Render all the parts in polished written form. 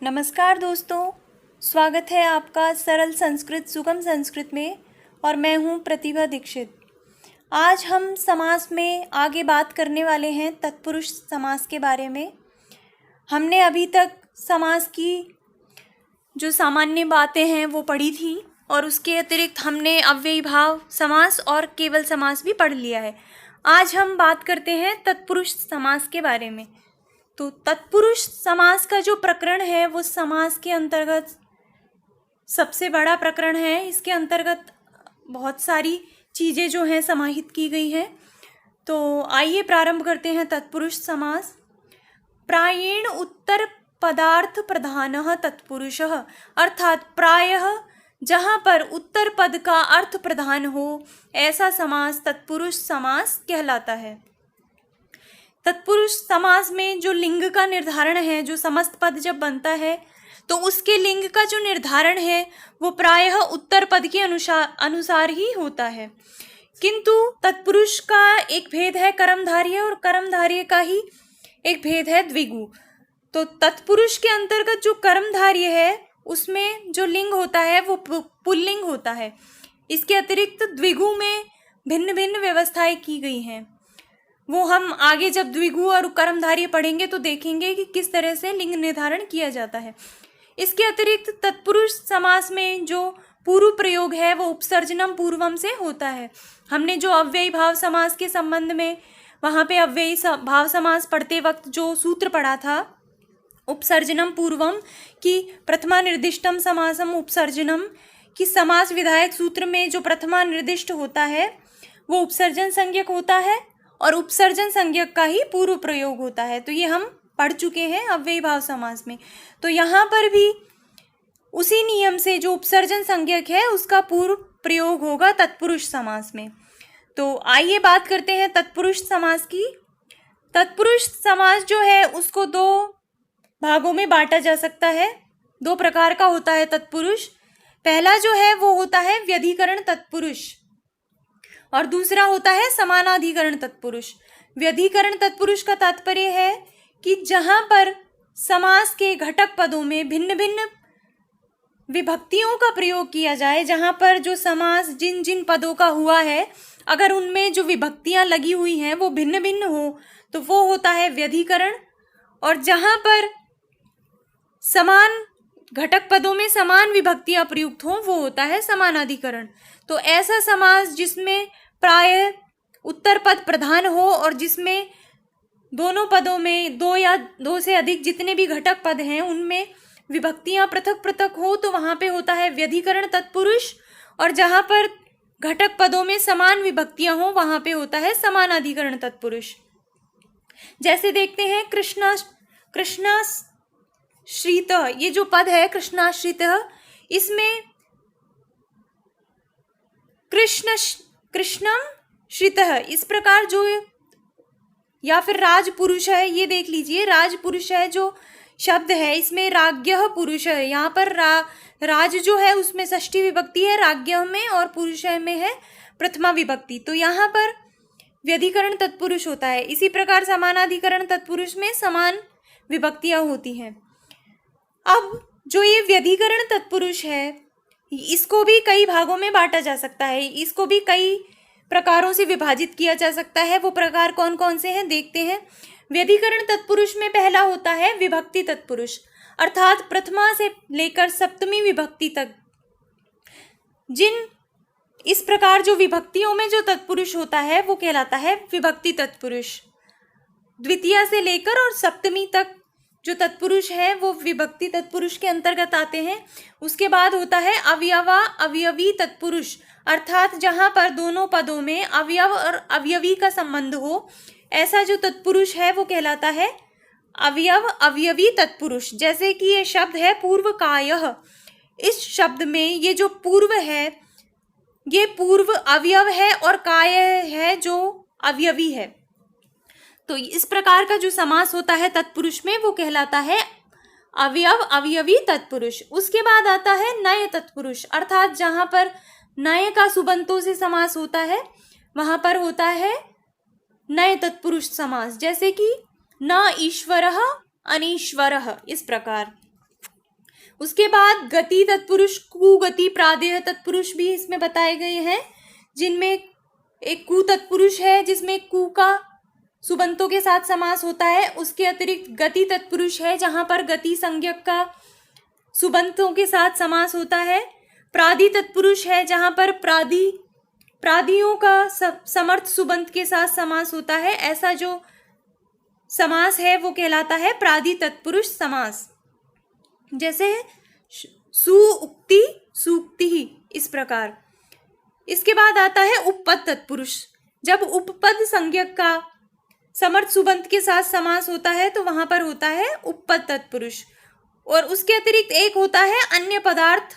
नमस्कार दोस्तों, स्वागत है आपका सरल संस्कृत सुगम संस्कृत में। और मैं हूँ प्रतिभा दीक्षित। आज हम समास में आगे बात करने वाले हैं तत्पुरुष समास के बारे में। हमने अभी तक समास की जो सामान्य बातें हैं वो पढ़ी थी और उसके अतिरिक्त हमने अव्ययी भाव समास और केवल समास भी पढ़ लिया है। आज हम बात करते हैं तत्पुरुष समास के बारे में। तो तत्पुरुष समास का जो प्रकरण है वो समास के अंतर्गत सबसे बड़ा प्रकरण है। इसके अंतर्गत बहुत सारी चीज़ें जो हैं समाहित की गई हैं। तो आइए प्रारंभ करते हैं तत्पुरुष समास। प्रायेण उत्तर पदार्थ प्रधानः तत्पुरुषः, अर्थात प्रायः जहाँ पर उत्तर पद का अर्थ प्रधान हो ऐसा समास तत्पुरुष समास कहलाता है। तत्पुरुष समास में जो लिंग का निर्धारण है, जो समस्त पद जब बनता है तो उसके लिंग का जो निर्धारण है वो प्रायः उत्तर पद के अनुसार ही होता है। किंतु तत्पुरुष का एक भेद है कर्मधारय और कर्मधारय का ही एक भेद है द्विगु। तो तत्पुरुष के अंतर्गत जो कर्मधारय है उसमें जो लिंग होता है वो पुल्लिंग होता है। इसके अतिरिक्त द्विगु में भिन्न भिन्न व्यवस्थाएं की गई हैं। वो हम आगे जब द्विगु और कर्मधारय पढ़ेंगे तो देखेंगे कि किस तरह से लिंग निर्धारण किया जाता है। इसके अतिरिक्त तत्पुरुष समास में जो पूर्व प्रयोग है वो उपसर्जनम पूर्वम से होता है। हमने जो अव्ययी भाव समास के संबंध में वहाँ पे अव्ययी भाव समास पढ़ते वक्त जो सूत्र पढ़ा था उपसर्जनम पूर्वम की प्रथमा निर्दिष्टम समासम उपसर्जनम की समास विधायक सूत्र में जो प्रथमा निर्दिष्ट होता है वो उपसर्जन संज्ञक होता है और उपसर्जन संज्ञक का ही पूर्व प्रयोग होता है। तो ये हम पढ़ चुके हैं अव्ययी भाव समास में। तो यहाँ पर भी उसी नियम से जो उपसर्जन संज्ञक है उसका पूर्व प्रयोग होगा तत्पुरुष समास में। तो आइए बात करते हैं तत्पुरुष समास की। तत्पुरुष समास जो है उसको दो भागों में बांटा जा सकता है। दो प्रकार का होता है तत्पुरुष। पहला जो है वो होता है व्यधिकरण तत्पुरुष और दूसरा होता है समानाधिकरण तत्पुरुष। व्यधिकरण तत्पुरुष का तात्पर्य है कि जहाँ पर समास के घटक पदों में भिन्न भिन्न विभक्तियों का प्रयोग किया जाए, जहाँ पर जो समास जिन जिन पदों का हुआ है अगर उनमें जो विभक्तियाँ लगी हुई हैं वो भिन्न भिन्न हो तो वो होता है व्यधिकरण। और जहाँ पर समान घटक पदों में समान विभक्तियां प्रयुक्त हों वो होता है समानाधिकरण। तो ऐसा समास जिसमें प्राय उत्तर पद प्रधान हो और जिसमें दोनों पदों में दो या दो से अधिक जितने भी घटक पद हैं उनमें विभक्तियां पृथक पृथक हो तो वहाँ पे होता है व्यधिकरण तत्पुरुष। और जहाँ पर घटक पदों में समान विभक्तियां हो वहाँ पे होता है समानाधिकरण तत्पुरुष। जैसे देखते हैं कृष्णाश्रित, ये जो पद है कृष्णाश्रित, इसमें कृष्णम श्रितः इस प्रकार जो या फिर राजपुरुष है, ये देख लीजिए राजपुरुष है जो शब्द है इसमें राज्ञः पुरुष है। यहाँ पर राज जो है उसमें षष्ठी विभक्ति है राज्ञः में और पुरुष में है प्रथमा विभक्ति। तो यहाँ पर व्यधिकरण तत्पुरुष होता है। इसी प्रकार समानाधिकरण तत्पुरुष में समान विभक्तियां होती हैं। अब जो ये व्यधिकरण तत्पुरुष है इसको भी कई भागों में बांटा जा सकता है, इसको भी कई प्रकारों से विभाजित किया जा सकता है। वो प्रकार कौन कौन से हैं देखते हैं। व्यधिकरण तत्पुरुष में पहला होता है विभक्ति तत्पुरुष, अर्थात प्रथमा से लेकर सप्तमी विभक्ति तक जिन इस प्रकार जो विभक्तियों में जो तत्पुरुष होता है वो कहलाता है विभक्ति तत्पुरुष। द्वितीया से लेकर और सप्तमी तक जो तत्पुरुष है वो विभक्ति तत्पुरुष के अंतर्गत आते हैं। उसके बाद होता है अवयवी तत्पुरुष, अर्थात जहाँ पर दोनों पदों में अवयव और अवयवी का संबंध हो ऐसा जो तत्पुरुष है वो कहलाता है अवयवी तत्पुरुष। जैसे कि ये शब्द है पूर्वकायः, इस शब्द में ये जो पूर्व है ये पूर्व अवयव है और काय है जो अवयवी है। तो इस प्रकार का जो समास होता है तत्पुरुष में वो कहलाता है अवयवी तत्पुरुष। उसके बाद आता है नय तत्पुरुष, अर्थात जहाँ पर नय का सुबंतों से समास होता है वहाँ पर होता है नय तत्पुरुष समास। जैसे कि न ईश्वरः अनीश्वरः, इस प्रकार। उसके बाद गति तत्पुरुष, कुगति, प्रादेय तत्पुरुष भी इसमें बताए गए हैं, जिनमें एक कु तत्पुरुष है जिसमें कु का सुबंतों के साथ समास होता है। उसके अतिरिक्त गति तत्पुरुष है जहां पर गति संज्ञक का सुबंतों के साथ समास होता है। प्रादि तत्पुरुष है जहां पर प्रादियों का समर्थ सुबंत के साथ समास होता है। ऐसा जो समास है वो कहलाता है प्रादि तत्पुरुष समास, जैसे सुउक्ति, सूक्ति ही, इस प्रकार। इसके बाद आता है उपपद तत्पुरुष। जब उपपद संज्ञक का समर्थ सुबंत के साथ समास होता है तो वहां पर होता है उपपद तत्पुरुष। और उसके अतिरिक्त एक होता है अन्य पदार्थ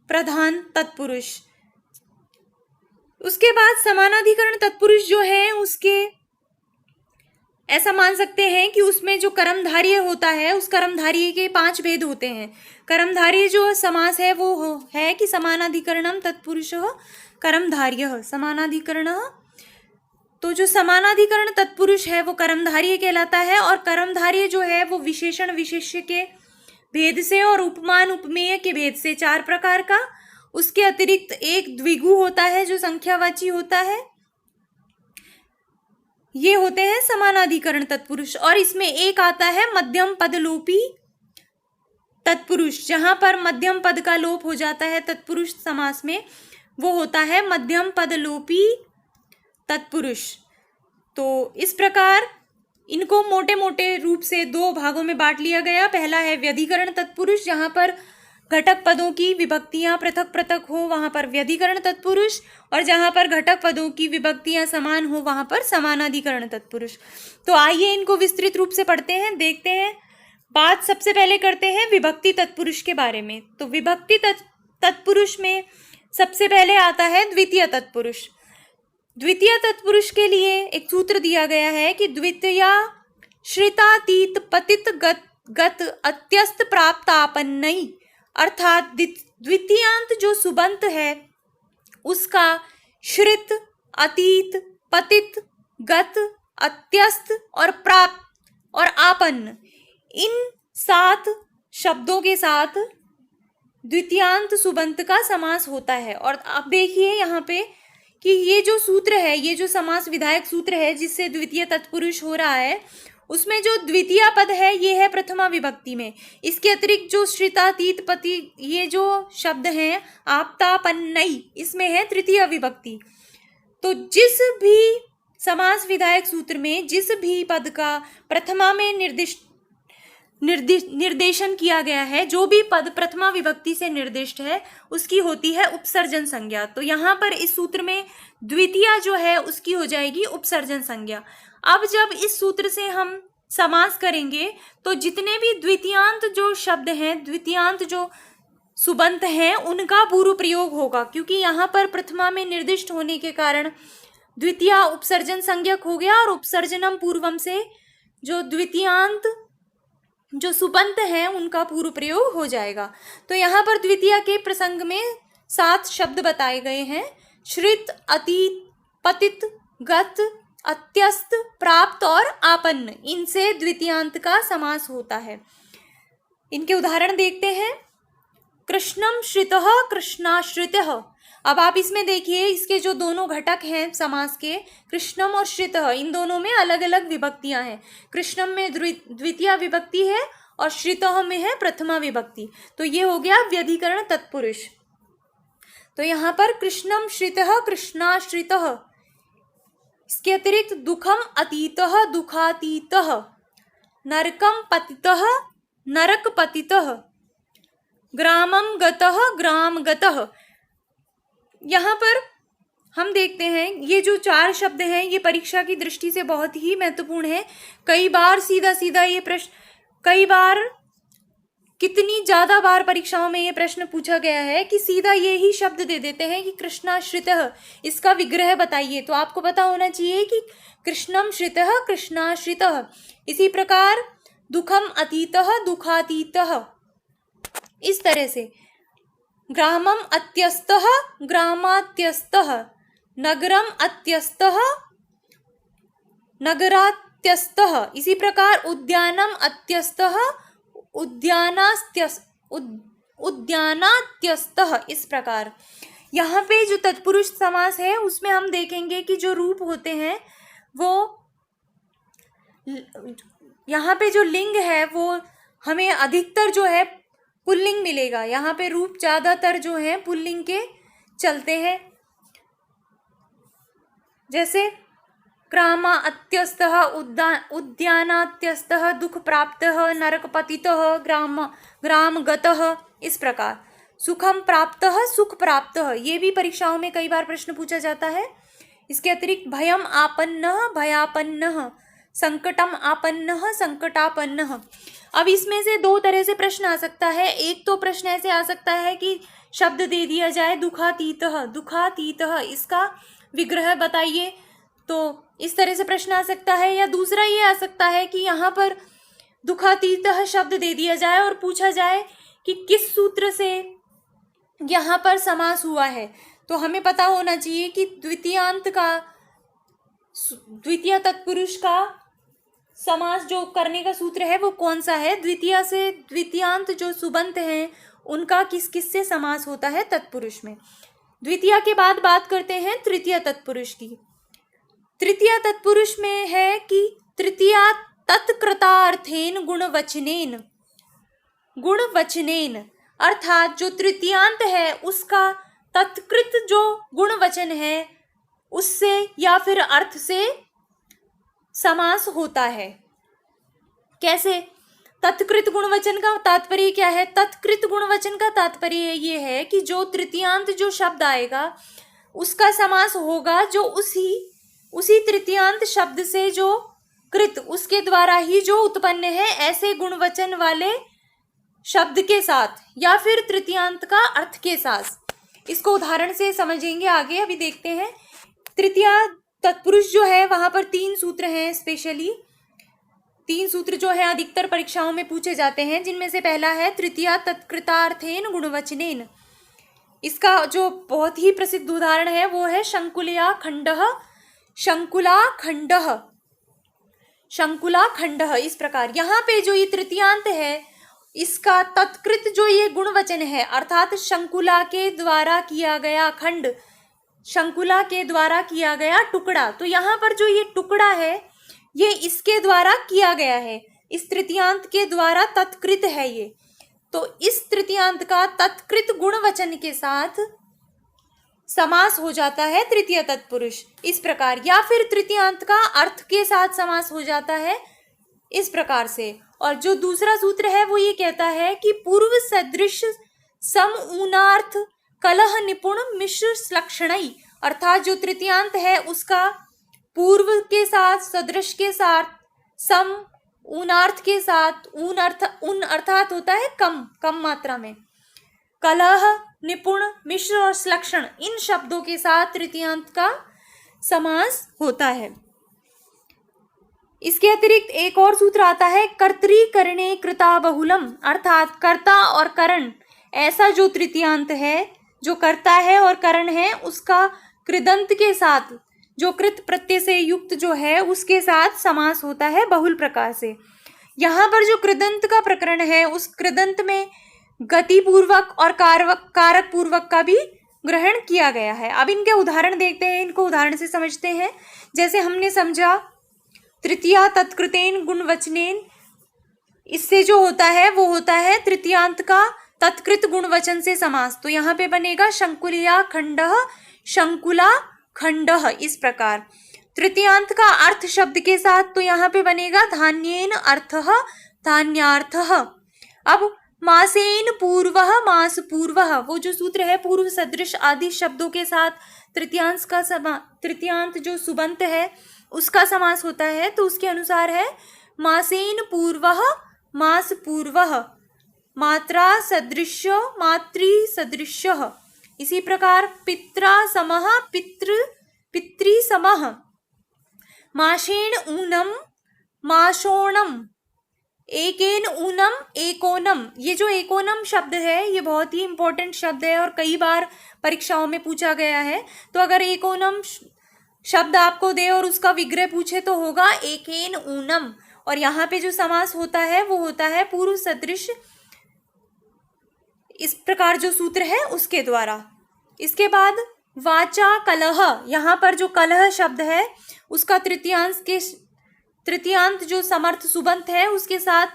प्रधान तत्पुरुष। उसके बाद समानाधिकरण तत्पुरुष जो है उसके ऐसा मान सकते हैं कि उसमें जो कर्मधारय होता है उस कर्मधारय के 5 भेद होते हैं। कर्मधारय जो समास है वो है कि समानाधिकरणम तत्पुरुषः कर्मधारयः, समानाधिकरणः। तो जो समानाधिकरण तत्पुरुष है वो कर्मधारय कहलाता है। और कर्मधारय जो है वो विशेषण विशेष्य के भेद से और उपमान उपमेय के भेद से 4 प्रकार का। उसके अतिरिक्त एक द्विगु होता है जो संख्यावाची होता है। ये होते हैं समानाधिकरण तत्पुरुष। और इसमें एक आता है मध्यम पदलोपी तत्पुरुष, जहां पर मध्यम पद का लोप हो जाता है तत्पुरुष समास में, वो होता है मध्यम पदलोपी तत्पुरुष। तो इस प्रकार इनको मोटे मोटे रूप से 2 भागों में बांट लिया गया। पहला है व्यधिकरण तत्पुरुष, जहां पर घटक पदों की विभक्तियां पृथक पृथक हो वहां पर व्यधिकरण तत्पुरुष, और जहां पर घटक पदों की विभक्तियां समान हो वहां पर समानाधिकरण तत्पुरुष। तो आइए इनको विस्तृत रूप से पढ़ते हैं, देखते हैं। बात सबसे पहले करते हैं विभक्ति तत्पुरुष के बारे में। तो विभक्ति तत्पुरुष में सबसे पहले आता है द्वितीय तत्पुरुष। द्वितीय तत्पुरुष के लिए एक सूत्र दिया गया है कि द्वितीया श्रितातीत पतित गत अत्यस्त प्राप्तापन्नई, अर्थात द्वितीयांत जो सुबंत है उसका श्रित, अतीत, पतित, गत, अत्यस्त और प्राप्त और आपन्न, इन 7 शब्दों के साथ द्वितीयांत सुबंत का समास होता है। और अब देखिए यहाँ पे कि ये जो सूत्र है, ये जो समास विधायक सूत्र है जिससे द्वितीय तत्पुरुष हो रहा है, उसमें जो द्वितीय पद है ये है प्रथमा विभक्ति में। इसके अतिरिक्त जो श्रितातीत पति ये जो शब्द हैं आप्तापन्नई, इसमें है तृतीय विभक्ति। तो जिस भी समास विधायक सूत्र में जिस भी पद का प्रथमा में निर्देशन किया गया है, जो भी पद प्रथमा विभक्ति से निर्दिष्ट है उसकी होती है उपसर्जन संज्ञा। तो यहाँ पर इस सूत्र में द्वितीय जो है उसकी हो जाएगी उपसर्जन संज्ञा। अब जब इस सूत्र से हम समास करेंगे तो जितने भी द्वितीयांत जो शब्द हैं, द्वितीयांत जो सुबंत हैं, उनका पूर्व प्रयोग होगा, क्योंकि यहाँ पर प्रथमा में निर्दिष्ट होने के कारण द्वितीय उपसर्जन संज्ञक हो गया और उपसर्जनम पूर्वम से जो द्वितीयांत जो सुबंत हैं उनका पूर्व प्रयोग हो जाएगा। तो यहाँ पर द्वितीय के प्रसंग में 7 शब्द बताए गए हैं। श्रित, अतीत, पतित, गत, अत्यस्त, प्राप्त और आपन्न, इनसे द्वितीयांत का समास होता है। इनके उदाहरण देखते हैं। कृष्णम श्रितः, कृष्णाश्रितः। अब आप इसमें देखिए, इसके जो दोनों घटक हैं समास के, कृष्णम और श्रितः, इन दोनों में अलग अलग विभक्तियां हैं। कृष्णम में द्वितीय विभक्ति है और श्रितः में है प्रथमा विभक्ति। तो ये हो गया व्यधिकरण तत्पुरुष। तो यहाँ पर कृष्णम श्रितः, कृष्णाश्रितः। इसके अतिरिक्त दुखम अतीतः, दुखातीतः, नरकम पतितः, नरक पतितः, ग्रामम गतः, ग्राम गतः। यहाँ पर हम देखते हैं ये जो 4 शब्द हैं ये परीक्षा की दृष्टि से बहुत ही महत्वपूर्ण है। कई बार सीधा सीधा ये प्रश्न, कई बार कितनी ज़्यादा बार परीक्षाओं में ये प्रश्न पूछा गया है कि सीधा ये ही शब्द दे देते हैं कि कृष्णाश्रितः, इसका विग्रह बताइए। तो आपको पता होना चाहिए कि कृष्णम श्रितः, कृष्णाश्रितः। इसी प्रकार दुखम अतीतः, दुखातीतः, इस तरह से ग्रामम अत्यस्तः, ग्रामात्यस्तः, नगरम अत्यस्तः, नगरात्यस्तः। इसी प्रकार उद्यानम अत्यस्तः, उद्यानात्यस्तः, इस प्रकार। यहाँ पे जो तत्पुरुष समास है उसमें हम देखेंगे कि जो रूप होते हैं वो, यहाँ पे जो लिंग है वो हमें अधिकतर जो है पुल्लिंग मिलेगा। यहाँ पे रूप ज़्यादातर जो है पुल्लिंग के चलते हैं। जैसे क्रामा अत्यस्तः, उद्यानात्यस्तः, दुख प्राप्तः, नरकपतितः, ग्राम गतः, इस प्रकार। सुखम प्राप्तः, सुख प्राप्तः, ये भी परीक्षाओं में कई बार प्रश्न पूछा जाता है। इसके अतिरिक्त भयम आपन्नः, भयापन्नः, संकटम आपन्नः, संकटापन्नः। अब इसमें से दो तरह से प्रश्न आ सकता है। एक तो प्रश्न ऐसे आ सकता है कि शब्द दे दिया जाए दुखातीतः, दुखातीतः, इसका विग्रह बताइए, तो इस तरह से प्रश्न आ सकता है। या दूसरा ये आ सकता है कि यहाँ पर दुखातीतः शब्द दे दिया जाए और पूछा जाए कि किस सूत्र से यहाँ पर समास हुआ है। तो हमें पता होना चाहिए कि द्वितीय तत्पुरुष का समास जो करने का सूत्र है वो कौन सा है। द्वितीय से द्वितीयांत जो सुबंत हैं उनका किस किस से समास होता है तत्पुरुष में। द्वितीय के बाद बात करते हैं तृतीय तत्पुरुष की। तृतीय तत्पुरुष में है कि तृतीया तत्कृतार्थेन गुणवचनेन, गुणवचनेन अर्थात जो तृतीयांत है उसका तत्कृत जो गुणवचन है उससे या फिर अर्थ से समास होता है। कैसे? तत्कृत गुणवचन का तात्पर्य क्या है? तत्कृत गुणवचन का तात्पर्य ये है कि जो तृतीयांत जो शब्द आएगा उसका समास होगा जो उसी तृतीयांत शब्द से जो कृत उसके द्वारा ही जो उत्पन्न है ऐसे गुणवचन वाले शब्द के साथ या फिर तृतीयांत का अर्थ के साथ। इसको उदाहरण से समझेंगे आगे। अभी देखते हैं तृतीय तत्पुरुष जो है वहां पर 3 सूत्र हैं। स्पेशली 3 सूत्र जो है अधिकतर परीक्षाओं में पूछे जाते हैं, जिनमें से पहला है तृतीया तत्कृतार्थेन गुणवचनेन। इसका जो बहुत ही प्रसिद्ध उदाहरण है वो है शंकुलया खंडः, शंकुला खंडः, शंकुला खंडः, इस प्रकार। यहाँ पे जो ये तृतीयांत है इसका तत्कृत जो ये गुणवचन है अर्थात शंकुला के द्वारा किया गया खंड, शंकुला के द्वारा किया गया टुकड़ा। तो यहाँ पर जो ये टुकड़ा है ये इसके द्वारा किया गया है, इस तृतीयांत के द्वारा तत्कृत है ये। तो इस तृतीयांत का तत्कृत गुणवचन के साथ समास हो जाता है तृतीय तत्पुरुष, इस प्रकार। या फिर तृतीयांत का अर्थ के साथ समास हो जाता है इस प्रकार से। और जो दूसरा सूत्र है वो ये कहता है कि पूर्व सदृश सम ऊनार्थ कलह निपुण मिश्र लक्षणई, अर्थात जो तृतीयांत है उसका पूर्व के साथ, सदृश के साथ, सम ऊनार्थ के साथ, ऊन अर्थात होता है कम मात्रा में, कलह, निपुण, मिश्र और श्लक्षण, इन शब्दों के साथ तृतीयांत का समास होता है। इसके अतिरिक्त एक और सूत्र आता है कर्तृकरणे कृता बहुलम, अर्थात कर्ता और करण, ऐसा जो तृतीयांत है जो कर्ता है और करण है उसका कृदंत के साथ, जो कृत प्रत्यय से युक्त जो है उसके साथ समास होता है बहुल प्रकार से। यहाँ पर जो कृदंत का प्रकरण है उस कृदंत में गति पूर्वक और कारक पूर्वक का भी ग्रहण किया गया है। अब इनके उदाहरण देखते हैं, इनको उदाहरण से समझते हैं। जैसे हमने समझा तृतीया तत्कृतेन गुणवचनेन, इससे जो होता है वो होता है तृतीयांत का तत्कृत गुणवचन से समास। तो यहाँ पे बनेगा शंकुलया खंडः, शंकुला खंडः, इस प्रकार। तृतीयांत का अर्थ शब्द के साथ तो यहाँ पे बनेगा धान्येन अर्थः, धान्यार्थः। अब मासेन पूर्वः, मास पूर्वः, वो जो सूत्र है पूर्व सदृश आदि शब्दों के साथ तृतीयांत जो सुबंत है उसका समास होता है। तो उसके अनुसार है मासेन पूर्वः, मास पूर्वः, मात्रा सदृश्य, मातृ सदृश्य। इसी प्रकार पित्रा समः, पितृ समः, माशेन ऊनम, माशोणम, एकेन ऊनम, एकोनम। ये जो एकोनम शब्द है ये बहुत ही इंपॉर्टेंट शब्द है और कई बार परीक्षाओं में पूछा गया है। तो अगर एकोनम शब्द आपको दे और उसका विग्रह पूछे तो होगा एकेन ऊनम। और यहाँ पे जो समास होता है वो होता है पूर्व सदृश इस प्रकार जो सूत्र है उसके द्वारा। इसके बाद वाचा कलह, यहाँ पर जो कलह शब्द है उसका तृतीयांत जो समर्थ सुबंत है उसके साथ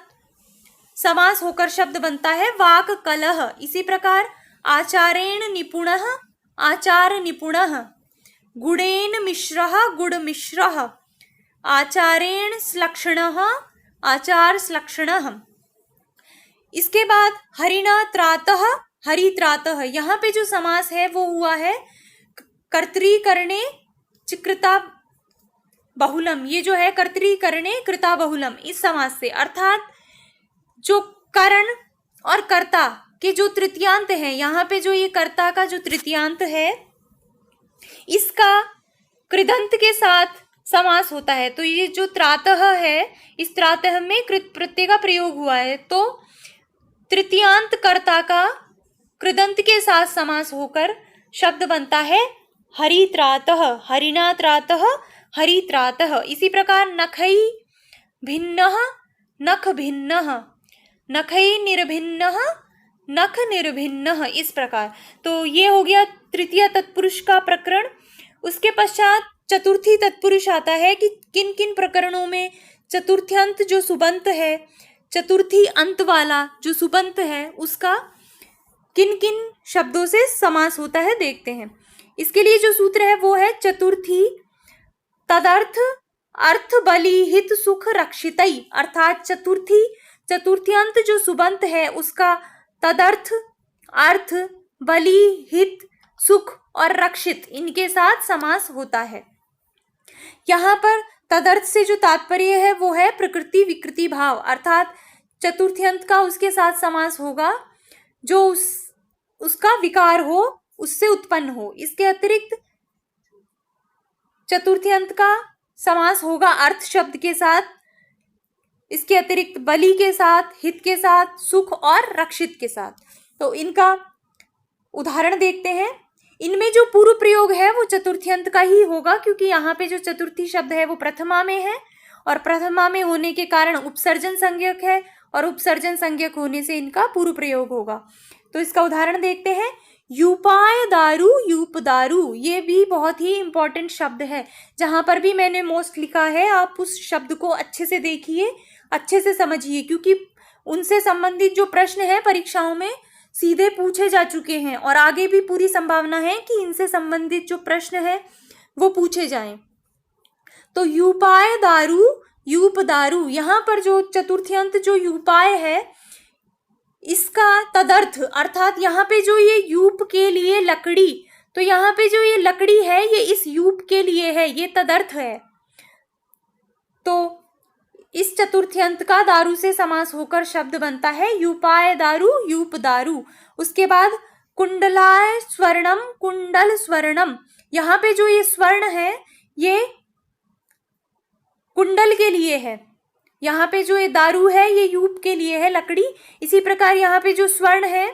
समास होकर शब्द बनता है वाक कलह। इसी प्रकार आचारेण निपुणः, आचार निपुणः, गुणेन मिश्रः, गुड़ मिश्रः, आचारेण श्लक्षणः, आचार श्लक्षणः। इसके बाद हरिणा त्रातः, हरि त्रातः, यहाँ पे जो समास है वो हुआ है कर्तरीकरणे चिकृता बहुलम। ये जो है कर्तरीकरणे कृता बहुलम इस समास से, अर्थात जो करण और कर्ता के जो तृतीयांत है, यहाँ पे जो ये कर्ता का जो तृतीयांत है इसका कृदंत के साथ समास होता है। तो ये जो त्रातः है, इस त्रातः में कृत प्रत्यय का प्रयोग हुआ है, तो तृतीयांत कर्ता का कृदंत के साथ समास होकर शब्द बनता है हरित्रातः, हरिणा त्रातः, हरित्रातः। इसी प्रकार नखै भिन्नः, नख भिन्नः, नखै निर्भिन्नः, नख निर्भिन्नः, इस प्रकार। तो ये हो गया तृतीय तत्पुरुष का प्रकरण। उसके पश्चात चतुर्थी तत्पुरुष आता है कि किन किन प्रकरणों में चतुर्थ्यंत जो सुबंत है, चतुर्थी अंत वाला जो सुबंत है उसका किन किन शब्दों से समास होता है देखते हैं। इसके लिए जो सूत्र है वो है चतुर्थी तदर्थ अर्थ बलि हित सुख रक्षितई, अर्थात चतुर्थ्यंत जो सुबंत है उसका तदर्थ, अर्थ, बलि, हित, सुख और रक्षित इनके साथ समास होता है। यहाँ पर तदर्थ से जो तात्पर्य है वो है प्रकृति विकृति भाव, अर्थात चतुर्थ्यंत का उसके साथ समास होगा जो उसका विकार हो, उससे उत्पन्न हो। इसके अतिरिक्त चतुर्थ्यंत का समास होगा अर्थ शब्द के साथ, इसके अतिरिक्त बलि के साथ, हित के साथ, सुख और रक्षित के साथ। तो इनका उदाहरण देखते हैं। इनमें जो पूर्व प्रयोग है वो चतुर्थ्यंत का ही होगा, क्योंकि यहाँ पे जो चतुर्थी शब्द है वो प्रथमा में है और प्रथमा में होने के कारण उपसर्जन संज्ञक है और उपसर्जन संज्ञक होने से इनका पूर्व प्रयोग होगा। तो इसका उदाहरण देखते हैं। यूपाय दारू, यूप दारू, ये भी बहुत ही इंपॉर्टेंट शब्द है। जहाँ पर भी मैंने मोस्ट लिखा है आप उस शब्द को अच्छे से देखिए, अच्छे से समझिए, क्योंकि उनसे संबंधित जो प्रश्न है परीक्षाओं में सीधे पूछे जा चुके हैं और आगे भी पूरी संभावना है कि इनसे संबंधित जो प्रश्न है वो पूछे जाएं। तो यूपाय दारू, यूप दारू, यहाँ पर जो चतुर्थ्यंत जो यूपाय है इसका तदर्थ, अर्थात यहाँ पे जो ये यूप के लिए लकड़ी, तो यहाँ पे जो ये लकड़ी है ये इस यूप के लिए है, ये तदर्थ है। तो इस चतुर्थ्यंत का दारू से समास होकर शब्द बनता है यूपाय दारू, यूप दारू। उसके बाद कुंडलाय स्वर्णम, कुंडल स्वर्णम, यहाँ पे जो ये स्वर्ण है ये कुंडल के लिए है, यहाँ पे जो ये दारू है ये यूप के लिए है, लकड़ी। इसी प्रकार यहाँ पे जो स्वर्ण है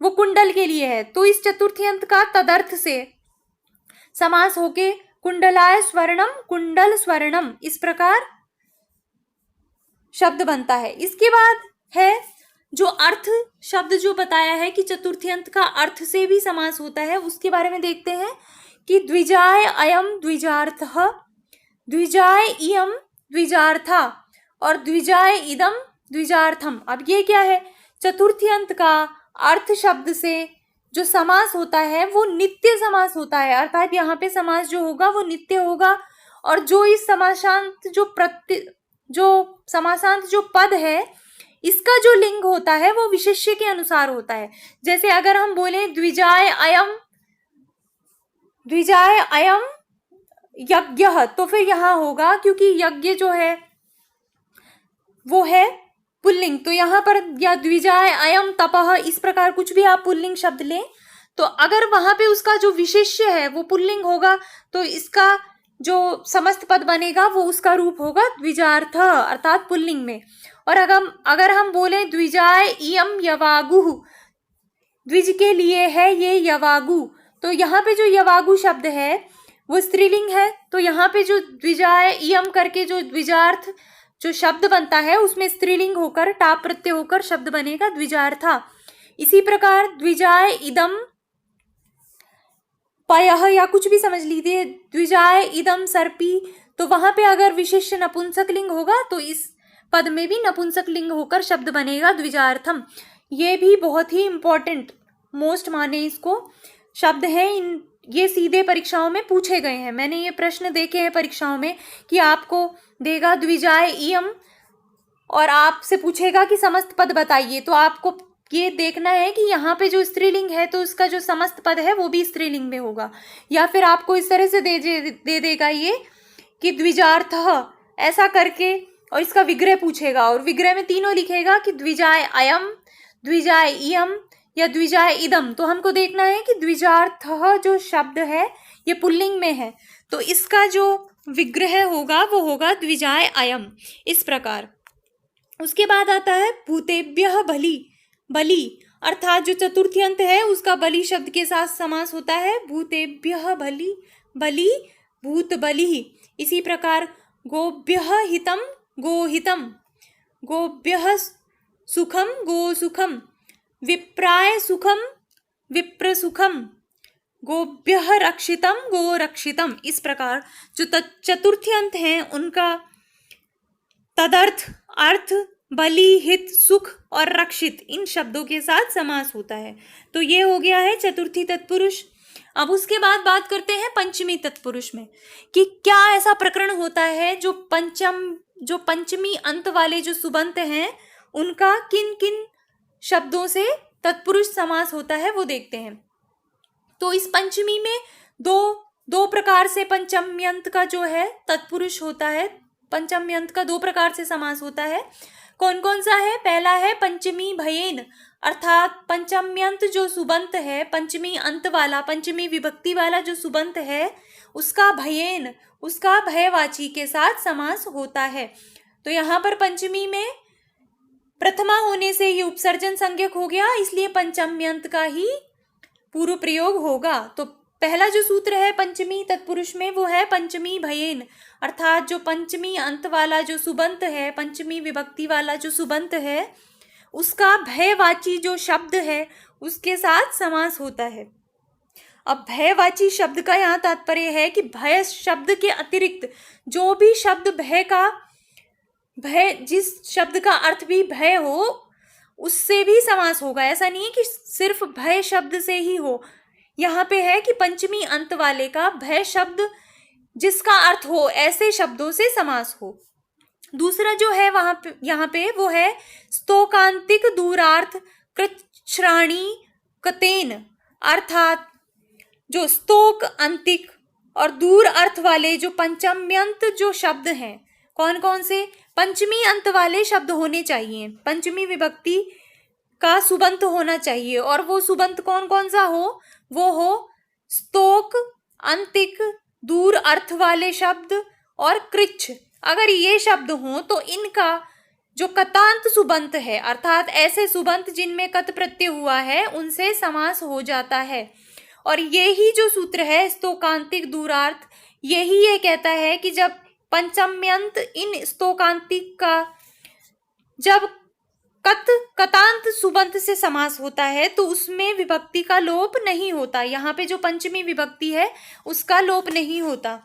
वो कुंडल के लिए है। तो इस चतुर्थ्यंत का तदर्थ से समास होके कुंडलाय स्वर्णम, कुंडल स्वर्णम, इस प्रकार शब्द बनता है। इसके बाद है जो अर्थ शब्द जो बताया है कि चतुर्थ्यंत का अर्थ से भी समास होता है, उसके बारे में देखते हैं कि द्विजाय अयम द्विजार्थः, द्विजाय इयम द्विजार्था और द्विजाय इदम द्विजार्थम। अब ये क्या है? चतुर्थ्यंत का अर्थ शब्द से जो समास होता है वो नित्य समास होता है, अर्थात यहाँ पे समास जो होगा वो नित्य होगा। और जो इस समासांत जो समासांत जो पद है इसका जो लिंग होता है वो विशेष्य के अनुसार होता है। जैसे अगर हम बोले द्विजाय अयम यज्ञ, तो फिर यहाँ होगा क्योंकि यज्ञ जो है वो है पुल्लिंग, तो यहाँ पर या द्विजाय अयम तपः, इस प्रकार कुछ भी आप पुल्लिंग शब्द लें तो अगर वहां पे उसका जो विशेष्य है वो पुल्लिंग होगा तो इसका जो समस्त पद बनेगा वो उसका रूप होगा द्विजार्थ, अर्थात पुल्लिंग में। और अगर हम बोले द्विजाय इयम यवागु, द्विज के लिए है ये यवागु, तो यहाँ पे जो यवागु शब्द है वो स्त्रीलिंग है, तो यहाँ पे जो द्विजाय इयम करके जो द्विजार्थ जो शब्द बनता है उसमें स्त्रीलिंग होकर टाप प्रत्यय होकर शब्द बनेगा द्विजार्था। इसी प्रकार द्विजाय इदम पयः या कुछ भी समझ लीजिए, द्विजाय इदम सर्पी, तो वहां पे अगर विशिष्ट नपुंसक लिंग होगा तो इस पद में भी नपुंसक लिंग होकर शब्द बनेगा द्विजार्थम। ये भी बहुत ही इंपॉर्टेंट, मोस्ट माने इसको शब्द है। ये सीधे परीक्षाओं में पूछे गए हैं, मैंने ये प्रश्न देखे हैं परीक्षाओं में कि आपको देगा द्विजाय इयम और आपसे पूछेगा कि समस्त पद बताइए, तो आपको ये देखना है कि यहाँ पे जो स्त्रीलिंग है तो उसका जो समस्त पद है वो भी स्त्रीलिंग में होगा, या फिर आपको इस तरह से दे देगा ये कि द्विजार्थः ऐसा करके, और इसका विग्रह पूछेगा और विग्रह में तीनों लिखेगा कि द्विजाय अयम, द्विजाय इयम या द्विजाय इदम। तो हमको देखना है कि द्विजार्थः जो शब्द है ये पुल्लिंग में है, तो इसका जो विग्रह होगा वो होगा द्विजाय अयम, इस प्रकार। उसके बाद आता है भूतेभ्यः बलि, बलि अर्थात जो चतुर्थी अंत है उसका बलि शब्द के साथ समास होता है, भूतेभ्यः बलि, बलि भूत बलि। इसी प्रकार गोभ्यः हितम, गोहितम, गोभ्यः सुखम, गोसुखम, विप्राय सुखम, विप्र सुखम, गोभ्यः रक्षितम, गोरक्षितम। इस प्रकार जो चतुर्थी अंत हैं उनका तदर्थ, अर्थ, बलि, हित, सुख और रक्षित इन शब्दों के साथ समास होता है। तो ये हो गया है चतुर्थी तत्पुरुष। अब उसके बाद बात करते हैं पंचमी तत्पुरुष में कि क्या ऐसा प्रकरण होता है जो पंचमी अंत वाले जो सुबंत हैं उनका किन किन शब्दों से तत्पुरुष समास होता है वो देखते हैं। तो इस पंचमी में दो प्रकार से पंचम्यंत का जो है तत्पुरुष होता है, पंचम्यंत का दो प्रकार से समास होता है। कौन कौन सा है? पहला है पंचमी भयेन, अर्थात पंचम्यंत जो सुबंत है, पंचमी अंत वाला, पंचमी विभक्ति वाला जो सुबंत है उसका भयेन, उसका भयवाची के साथ समास होता है। तो यहाँ पर पंचमी में प्रथमा होने से ये उपसर्जन संज्ञक हो गया, इसलिए पंचम्यंत का ही पूर्व प्रयोग होगा। तो पहला जो सूत्र है पंचमी तत्पुरुष में वो है पंचमी भयेन, अर्थात जो पंचमी अंत वाला जो सुबंत है, पंचमी विभक्ति वाला जो सुबंत है उसका भयवाची जो शब्द है उसके साथ समास होता है। अब भयवाची शब्द का यहाँ तात्पर्य है कि भय शब्द के अतिरिक्त जो भी शब्द भय जिस शब्द का अर्थ भी भय हो उससे भी समास होगा। ऐसा नहीं है कि सिर्फ भय शब्द से ही हो, यहाँ पे है कि पंचमी अंत वाले का भय शब्द जिसका अर्थ हो ऐसे शब्दों से समास हो। दूसरा जो है यहाँ पे वो है स्तोकांतिक दूरार्थ कृच्छ्राणी कतेन, अर्थात जो स्तोक अंतिक और दूर अर्थ वाले जो पंचम्यंत जो शब्द हैं, कौन कौन से? पंचमी अंत वाले शब्द होने चाहिए, पंचमी विभक्ति का सुबंत होना चाहिए, और वो सुबंत कौन कौन सा हो? वो हो स्तोक, अंतिक, दूर अर्थ वाले शब्द और कृच्छ। अगर ये शब्द हों तो इनका जो कतांत सुबंत है, अर्थात ऐसे सुबंत जिनमें कत प्रत्यय हुआ है, उनसे समास हो जाता है। और यही जो सूत्र है स्तोकांतिक दूरार्थ, यही ये कहता है कि जब पंचम्यंत इन स्तोकांतिक का जब कतांत सुबंत से समास होता है तो उसमें विभक्ति का लोप नहीं होता। यहाँ पे जो पंचमी विभक्ति है उसका लोप नहीं होता।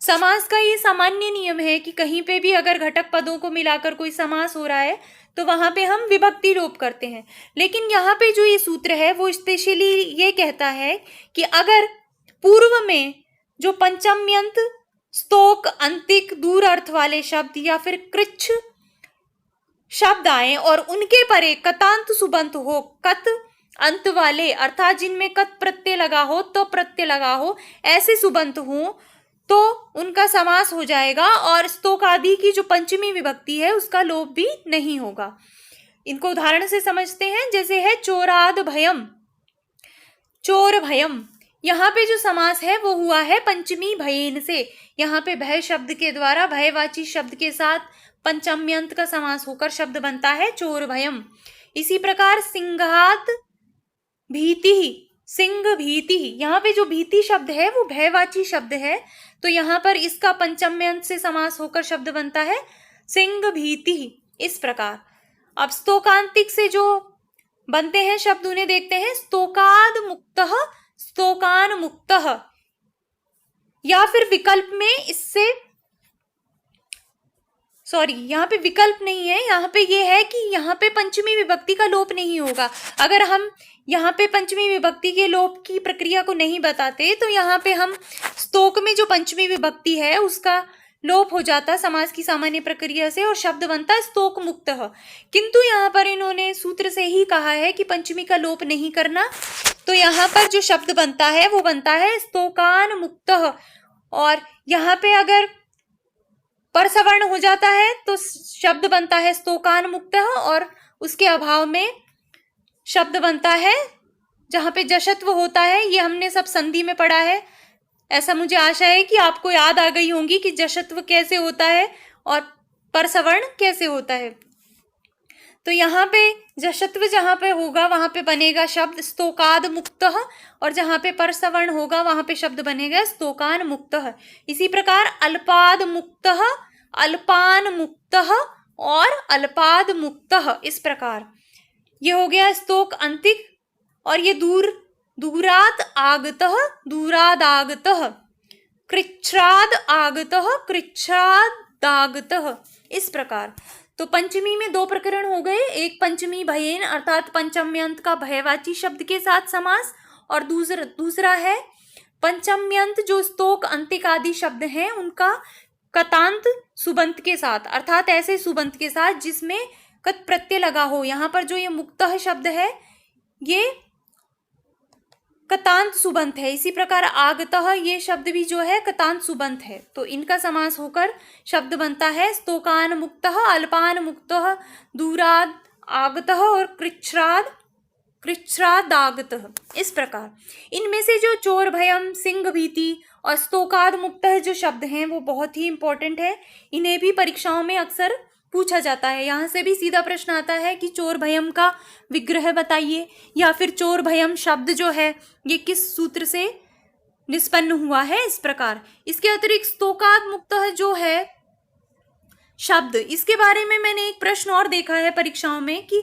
समास का ये सामान्य नियम है कि कहीं पे भी अगर घटक पदों को मिलाकर कोई समास हो रहा है तो वहां पे हम विभक्ति लोप करते हैं, लेकिन यहाँ पे जो ये सूत्र है वो स्पेशली ये कहता है कि अगर पूर्व में जो पंचम्यंत, स्तोक, अंतिक, दूर अर्थ वाले शब्द या फिर कृच्छ शब्द आए और उनके परे कतांत सुबंत हो, कत अंत वाले अर्थात जिनमें कत प्रत्यय लगा हो तो प्रत्यय लगा हो, ऐसे सुबंत हो तो उनका समास हो जाएगा और स्तोक आदि की जो पंचमी विभक्ति है उसका लोप भी नहीं होगा। इनको उदाहरण से समझते हैं, जैसे है चोराद भयम, चोर भयम। यहाँ पे जो समास है वो हुआ है पंचमी भयेन से। यहाँ पे भय शब्द के द्वारा भयवाची शब्द के साथ पंचम्यंत का समास होकर शब्द बनता है चोर भयम। इसी प्रकार सिंहात भीति, सिंह भीति, यहाँ पे जो भीति शब्द है वो भयवाची शब्द है, तो यहाँ पर इसका पंचम्यंत से समास होकर शब्द बनता है सिंह भीति। इस प्रकार अब स्तोकांतिक से जो बनते हैं शब्द, उन्हें देखते हैं। स्तोकाद मुक्तः, स्तोकान मुक्तः, या फिर विकल्प में इससे, सॉरी यहाँ पे विकल्प नहीं है, यहाँ पे ये है कि यहाँ पे पंचमी विभक्ति का लोप नहीं होगा। अगर हम यहाँ पे पंचमी विभक्ति के लोप की प्रक्रिया को नहीं बताते तो यहाँ पे हम स्तोक में जो पंचमी विभक्ति है उसका लोप हो जाता समास की सामान्य प्रक्रिया से और शब्द बनता स्तोक मुक्तः। किंतु यहाँ पर इन्होंने सूत्र से ही कहा है कि पंचमी का लोप नहीं करना, तो यहाँ पर जो शब्द बनता है वो बनता है स्तोकान मुक्तः। और यहाँ पे अगर परसवर्ण हो जाता है तो शब्द बनता है स्तोकान मुक्तः, और उसके अभाव में शब्द बनता है जहां पे जशत्व होता है। ये हमने सब संधि में पढ़ा है, ऐसा मुझे आशा है कि आपको याद आ गई होंगी कि जशत्व कैसे होता है और परसवर्ण कैसे होता है। तो यहाँ पे जशत्व जहां पे होगा वहां पे बनेगा शब्द स्तोकाद मुक्तः, और जहां पे परसवर्ण होगा वहां पे शब्द बनेगा स्तोकान मुक्तः। इसी प्रकार अल्पाद मुक्तः, अल्पान मुक्तः और अल्पाद मुक्तः, इस प्रकार ये हो गया स्तोक अंतिक। और ये दूरात आगतः, दूराद आगतः, कृच्छ्राद आगतः, कृच्छ्रादागतः, इस प्रकार। तो पंचमी में दो प्रकरण हो गए, एक पंचमी भयेन अर्थात पंचम्यंत का भयवाची शब्द के साथ समास, और दूसरा है पंचम्यंत जो स्तोक अंतिक आदि शब्द हैं उनका कतांत सुबंत के साथ, अर्थात ऐसे सुबंत के साथ जिसमें कत प्रत्यय लगा हो। यहाँ पर जो ये मुक्तः शब्द है ये कतांत सुबंत है। इसी प्रकार आगतः ये शब्द भी जो है कतांत सुबंत है। तो इनका समास होकर शब्द बनता है स्तोकान मुक्तः, अल्पान मुक्तः, दूराद आगतः और कृच्छ्रादागतः, इस प्रकार। इनमें से जो चोर भयम, सिंह भीति और स्तोकाद मुक्तः जो शब्द हैं वो बहुत ही इंपॉर्टेंट है। इन्हें भी परीक्षाओं में अक्सर पूछा जाता है। यहाँ से भी सीधा प्रश्न आता है कि चोर भयम का विग्रह बताइए, या फिर चोर भयम शब्द जो है ये किस सूत्र से निष्पन्न हुआ है, इस प्रकार। इसके अतिरिक्त स्तोकाद मुक्तः जो है शब्द, इसके बारे में मैंने एक प्रश्न और देखा है परीक्षाओं में कि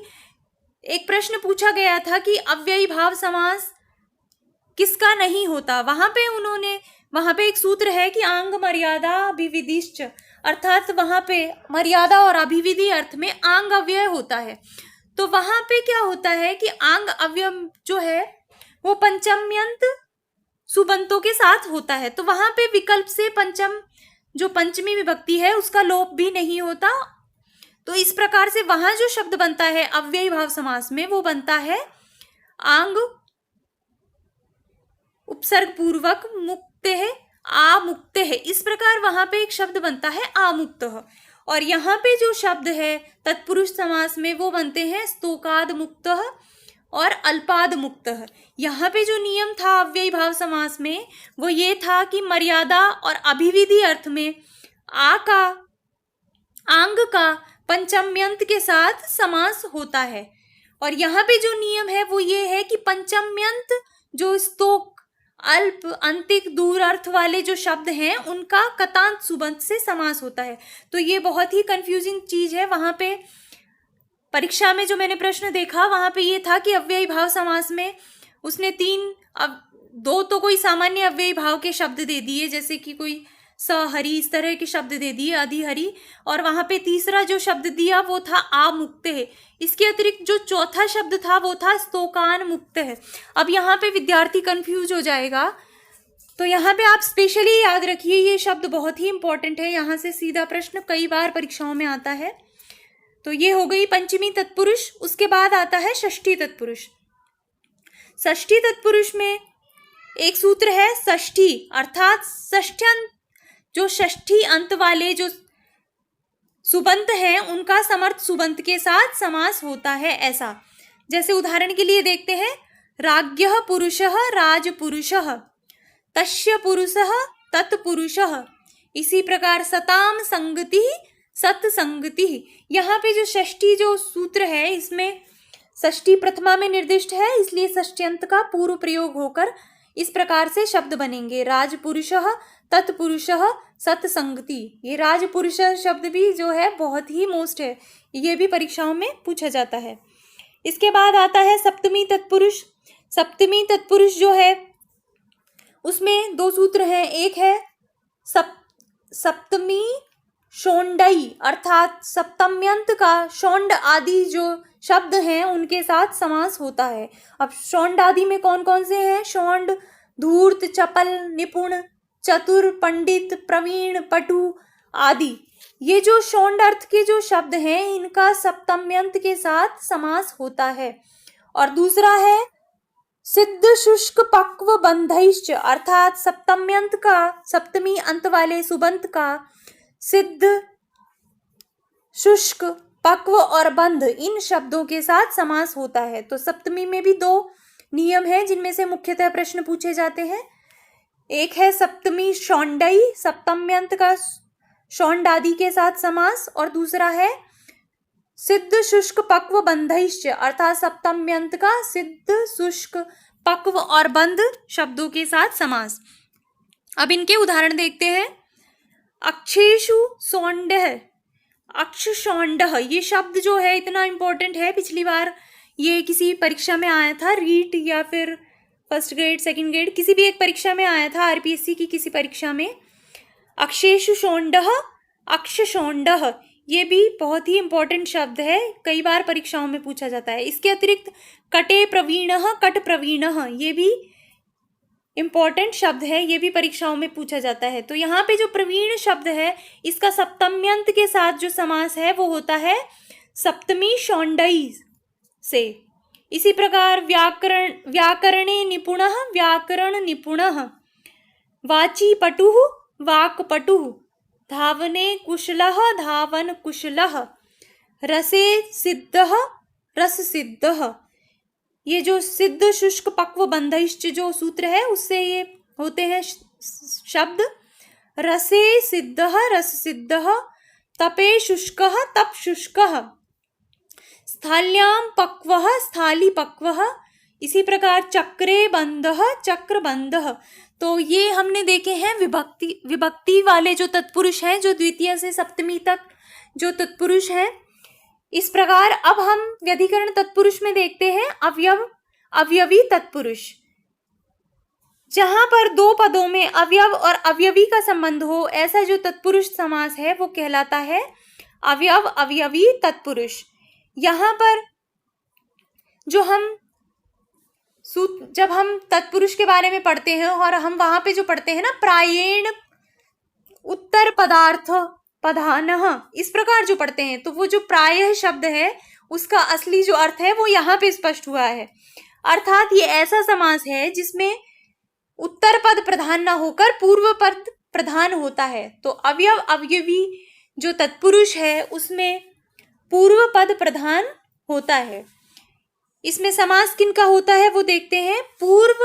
एक प्रश्न पूछा गया था कि अव्ययी भाव समास किसका नहीं होता। वहां पे एक सूत्र है कि आंग मर्यादा अभिविधिश्च, अर्थात वहां पे मर्यादा और अभिविधि अर्थ में आंग अव्यय होता है। तो वहां पे क्या होता है कि आंग अव्यय जो है वो पंचम्यंत सुबंतों के साथ होता है। तो वहां पे विकल्प से जो पंचमी विभक्ति है उसका लोप भी नहीं होता। तो इस प्रकार से वहां जो शब्द बनता है अव्ययी भाव समास में वो बनता है आंग उपसर्ग पूर्वक मुक्ते है, आमुक्ते है, इस प्रकार वहां पे एक शब्द बनता है आमुक्तः। और यहाँ पे जो शब्द है तत्पुरुष समास में वो बनते हैं स्तोकाद मुक्तः और अल्पाद मुक्तः। यहाँ पे जो नियम था अव्ययी भाव समास में वो ये था कि मर्यादा और अभिविधि अर्थ में आंग का पंचम्यंत के साथ समास होता है। और यहाँ पे जो नियम है वो ये है कि पंचम्यंत जो स्तोक अल्प अंतिक दूर अर्थ वाले जो शब्द हैं उनका कतांत सुबंत से समास होता है। तो ये बहुत ही कंफ्यूजिंग चीज है। वहां पे परीक्षा में जो मैंने प्रश्न देखा वहां पे ये था कि अव्ययी भाव समास में उसने दो तो कोई सामान्य अव्ययी भाव के शब्द दे दिए, जैसे कि कोई सहरी, इस तरह के शब्द दे दिए, अधिहरी, और वहां पे तीसरा जो शब्द दिया वो था आमुक्त है। इसके अतिरिक्त जो चौथा शब्द था वो था स्तोकान मुक्त है। अब यहाँ पे विद्यार्थी कंफ्यूज हो जाएगा, तो यहाँ पे आप स्पेशली याद रखिए ये शब्द बहुत ही इंपॉर्टेंट है। यहाँ से सीधा प्रश्न कई बार परीक्षाओं में आता है। तो ये हो गई पंचमी तत्पुरुष। उसके बाद आता है षष्ठी तत्पुरुष। षष्ठी तत्पुरुष में एक सूत्र है षष्ठी, अर्थात षष्ठ्यंत, जो षष्ठी अंत वाले जो सुबंत हैं उनका समर्थ सुबंत के साथ समास होता है। ऐसा जैसे उदाहरण के लिए देखते हैं, राज्ञः पुरुषः राजपुरुषः, तस्य पुरुषः तत्पुरुषः, इसी प्रकार सताम संगति सत्संगति। यहाँ पे जो षष्ठी जो सूत्र है इसमें षष्ठी प्रथमा में निर्दिष्ट है, इसलिए षष्ठ्यंत का पूर्व प्रयोग होकर इस प्रकार से शब्द बनेंगे, राजपुरुषः तत्पुरुषः सत्संगति। ये राजपुरुष शब्द भी जो है बहुत ही मोस्ट है, ये भी परीक्षाओं में पूछा जाता है। इसके बाद आता है सप्तमी तत्पुरुष। सप्तमी तत्पुरुष जो है उसमें दो सूत्र हैं। एक है सप्तमी शोंडई, अर्थात सप्तम्यंत का शोंड आदि जो शब्द हैं उनके साथ समास होता है। अब शोंड आदि में कौन कौन से हैं? शोंड, धूर्त, चपल, निपुण, चतुर, पंडित, प्रवीण, पटु आदि। ये जो शोंड अर्थ के जो शब्द हैं इनका सप्तम्यंत के साथ समास होता है। और दूसरा है सिद्ध शुष्क पक्व बंधैश्च, अर्थात सप्तम्यंत का, सप्तमी अंत वाले सुबंत का सिद्ध, शुष्क, पक्व और बंध इन शब्दों के साथ समास होता है। तो सप्तमी में भी दो नियम हैं जिनमें से मुख्यतः प्रश्न पूछे जाते हैं। एक है सप्तमी शोंडई, सप्तम्यंत का शोंड आदि के साथ समास, और दूसरा है सिद्ध शुष्क पक्व बंधैश्च, अर्थात सप्तम्यंत का सिद्ध, शुष्क, पक्व और बंध शब्दों के साथ समास। अब इनके उदाहरण देखते हैं। अक्षेषु शोंडः, अक्ष शोंडः, ये शब्द जो है इतना इंपॉर्टेंट है। पिछली बार ये किसी परीक्षा में आया था, रीट या फिर फर्स्ट ग्रेड, सेकंड ग्रेड, किसी भी एक परीक्षा में आया था, आरपीएससी की किसी परीक्षा में। अक्षेषु शोंडः, अक्ष शोंडः, ये भी बहुत ही इंपॉर्टेंट शब्द है, कई बार परीक्षाओं में पूछा जाता है। इसके अतिरिक्त कटे प्रवीणः, कट प्रवीणः, ये भी इंपॉर्टेंट शब्द है, ये भी परीक्षाओं में पूछा जाता है। तो यहाँ पे जो प्रवीण शब्द है इसका सप्तम्यंत के साथ जो समास है वो होता है सप्तमी शोंडई से। इसी प्रकार व्याकरणे निपुणः, व्याकरण निपुणः, वाची पटुः, वाक् पटुः, धावने कुशलः, धावन कुशलः, रसे सिद्धः, रस सिद्धः। ये जो सिद्ध शुष्क पक्व बंधैश्च जो सूत्र है उससे ये होते हैं शब्द। रसे सिद्धः, रस सिद्धः, तपे शुष्कः, तप शुष्कः, स्थाल्यां पक्वः, स्थाली पक्वः। इसी प्रकार चक्रे बंधः, चक्र बंधः। तो ये हमने देखे हैं विभक्ति वाले जो तत्पुरुष हैं, जो द्वितीय से सप्तमी तक जो तत्पुरुष हैं। इस प्रकार अब हम व्यधिकरण तत्पुरुष में देखते हैं अवयवी तत्पुरुष। जहां पर दो पदों में अवयव और अवयवी का संबंध हो ऐसा जो तत्पुरुष समास है वो कहलाता है अवयव अवयवी तत्पुरुष। यहाँ पर जब हम तत्पुरुष के बारे में पढ़ते हैं और हम वहां पे जो पढ़ते हैं ना, प्रायेण उत्तर पदार्थ पधानः, इस प्रकार जो पढ़ते हैं, तो वो जो प्रायः शब्द है उसका असली जो अर्थ है वो यहाँ पे स्पष्ट हुआ है। अर्थात ये ऐसा समास है जिसमें उत्तर पद प्रधान न होकर पूर्व पद प्रधान होता है। तो अवयव अवयवी जो तत्पुरुष है उसमें पूर्व पद प्रधान होता है। इसमें समास किनका होता है वो देखते हैं। पूर्व,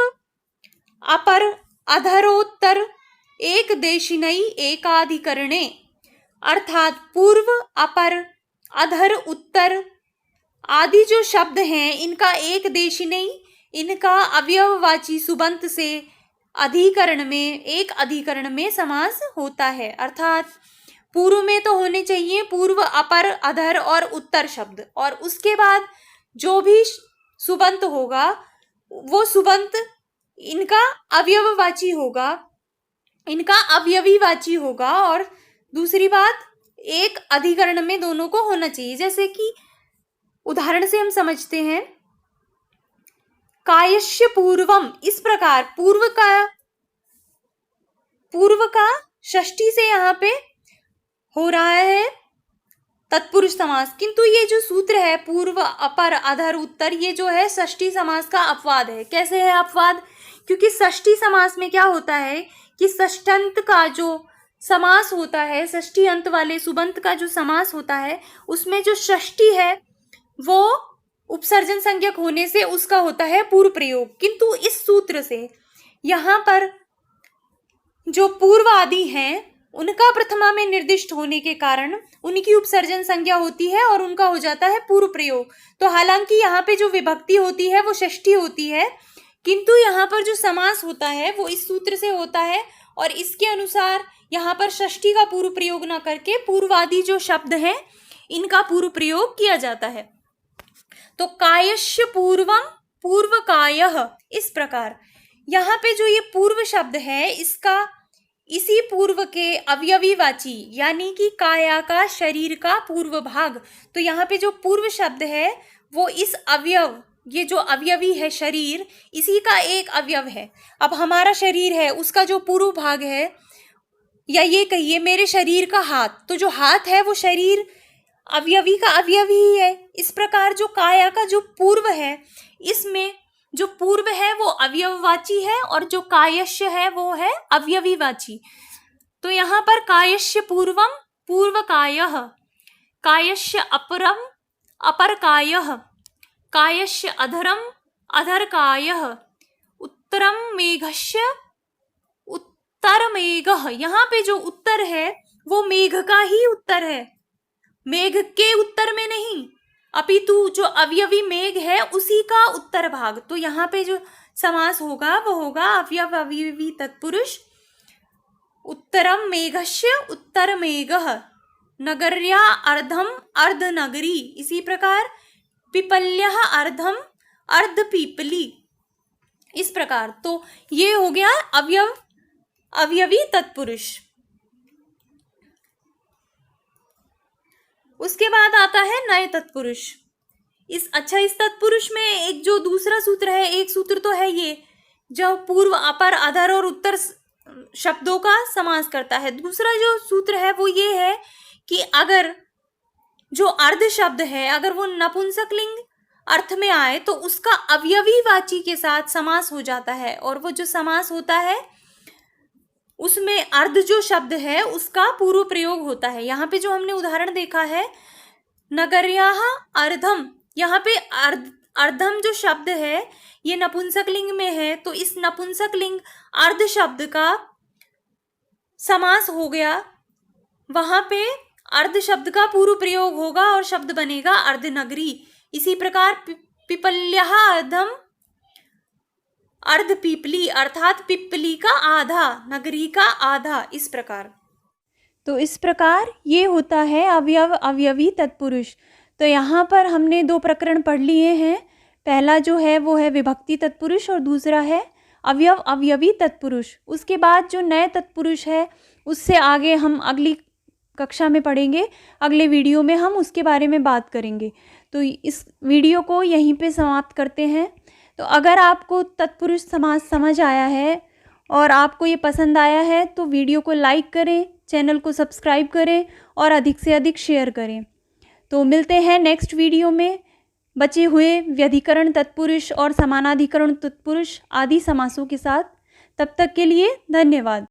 अपर, अधरोत्तर, एक देशिनई एकाधिकरणे, अर्थात पूर्व, अपर, अधर, उत्तर आदि जो शब्द हैं इनका एक देशिनई, इनका अवयववाची सुबंत से अधिकरण में, एक अधिकरण में समास होता है। अर्थात पूर्व में तो होने चाहिए पूर्व, अपर, अधर और उत्तर शब्द, और उसके बाद जो भी सुबंत होगा वो सुबंत इनका अवयववाची होगा, इनका अवयवीवाची होगा। और दूसरी बात, एक अधिकरण में दोनों को होना चाहिए। जैसे कि उदाहरण से हम समझते हैं, कायस्य पूर्वम, इस प्रकार पूर्व का षष्ठी से यहाँ पे हो रहा है तत्पुरुष समास, किंतु ये जो सूत्र है पूर्व, अपर, अधर, उत्तर, ये जो है षष्ठी समास का अपवाद है। कैसे है अपवाद? क्योंकि षष्ठी समास में क्या होता है कि षष्ठंत का जो समास होता है, षष्ठी अंत वाले सुबंत का जो समास होता है, उसमें जो षष्ठी है वो उपसर्जन संज्ञक होने से उसका होता है पूर्व प्रयोग। किंतु इस सूत्र से यहाँ पर जो पूर्व आदि हैं उनका प्रथमा में निर्दिष्ट होने के कारण उनकी उपसर्जन संज्ञा होती है और उनका हो जाता है पूर्व प्रयोग। तो हालांकि यहाँ पे जो विभक्ति होती है वो षष्ठी होती है, किंतु यहाँ पर जो समास होता है वो इस सूत्र से होता है, और इसके अनुसार यहाँ पर षष्ठी का पूर्व प्रयोग न करके पूर्वादि जो शब्द हैं इनका पूर्व प्रयोग किया जाता है। तो कायस्य पूर्वम पूर्वकायः, इस प्रकार यहाँ पे जो ये पूर्व शब्द है इसका इसी पूर्व के अवयवीवाची यानी कि काया का, शरीर का पूर्व भाग, तो यहाँ पे जो पूर्व शब्द है वो इस अवयव, ये जो अवयवी है शरीर, इसी का एक अवयव है। अब हमारा शरीर है उसका जो पूर्व भाग है, या ये कहिए मेरे शरीर का हाथ, तो जो हाथ है वो शरीर अवयवी का अवयवी ही है। इस प्रकार जो काया का जो पूर्व है, इसमें जो पूर्व है वो अवयववाची है और जो कायस्य है वो है अवयवीवाची। तो यहाँ पर कायस्य पूर्वम पूर्वकायः, कायस्य अपरम अपरकायः, कायस्य अधरम अधरकायः, उत्तरम मेघस्य उत्तरमेघः। यहाँ पे जो उत्तर है वो मेघ का ही उत्तर है, मेघ के उत्तर में नहीं, अपितु जो अवयवी मेघ है उसी का उत्तर भाग। तो यहाँ पे जो समास होगा वो होगा अवयव अवयवी तत्पुरुष। उत्तरम मेघस्य उत्तरमेघः, नगर्या अर्धम अर्धनगरी, इसी प्रकार पिपल्यः अर्धम अर्धपीपली, इस प्रकार। तो ये हो गया अवयव अवयवी तत्पुरुष। उसके बाद आता है नए तत्पुरुष। इस तत्पुरुष में एक जो दूसरा सूत्र है, एक सूत्र तो है ये जो पूर्व, अपर, अधर और उत्तर शब्दों का समास करता है। दूसरा जो सूत्र है वो ये है कि अगर जो अर्ध शब्द है अगर वो नपुंसक लिंग अर्थ में आए तो उसका अवयवीवाची के साथ समास हो जाता है, और वो जो समास होता है उसमें अर्ध जो शब्द है उसका पूर्व प्रयोग होता है। यहाँ पे जो हमने उदाहरण देखा है नगर्याः अर्धम, यहाँ पे अर्धम जो शब्द है ये नपुंसक लिंग में है, तो इस नपुंसक लिंग अर्ध शब्द का समास हो गया, वहां पे अर्ध शब्द का पूर्व प्रयोग होगा और शब्द बनेगा अर्धनगरी। इसी प्रकार पिपल्यः अर्धम अर्धपीपली, अर्थात पिपली का आधा, नगरी का आधा, इस प्रकार। तो इस प्रकार ये होता है अवयव अवयवी तत्पुरुष। तो यहाँ पर हमने दो प्रकरण पढ़ लिए हैं। पहला जो है वो है विभक्ति तत्पुरुष और दूसरा है अवयव अवयवी तत्पुरुष। उसके बाद जो नए तत्पुरुष है उससे आगे हम अगली कक्षा में पढ़ेंगे, अगले वीडियो में हम उसके बारे में बात करेंगे। तो इस वीडियो को यहीं पे समाप्त करते हैं। तो अगर आपको तत्पुरुष समास समझ आया है और आपको ये पसंद आया है तो वीडियो को लाइक करें, चैनल को सब्सक्राइब करें और अधिक से अधिक शेयर करें। तो मिलते हैं नेक्स्ट वीडियो में बचे हुए व्यधिकरण तत्पुरुष और समानाधिकरण तत्पुरुष आदि समासों के साथ। तब तक के लिए धन्यवाद।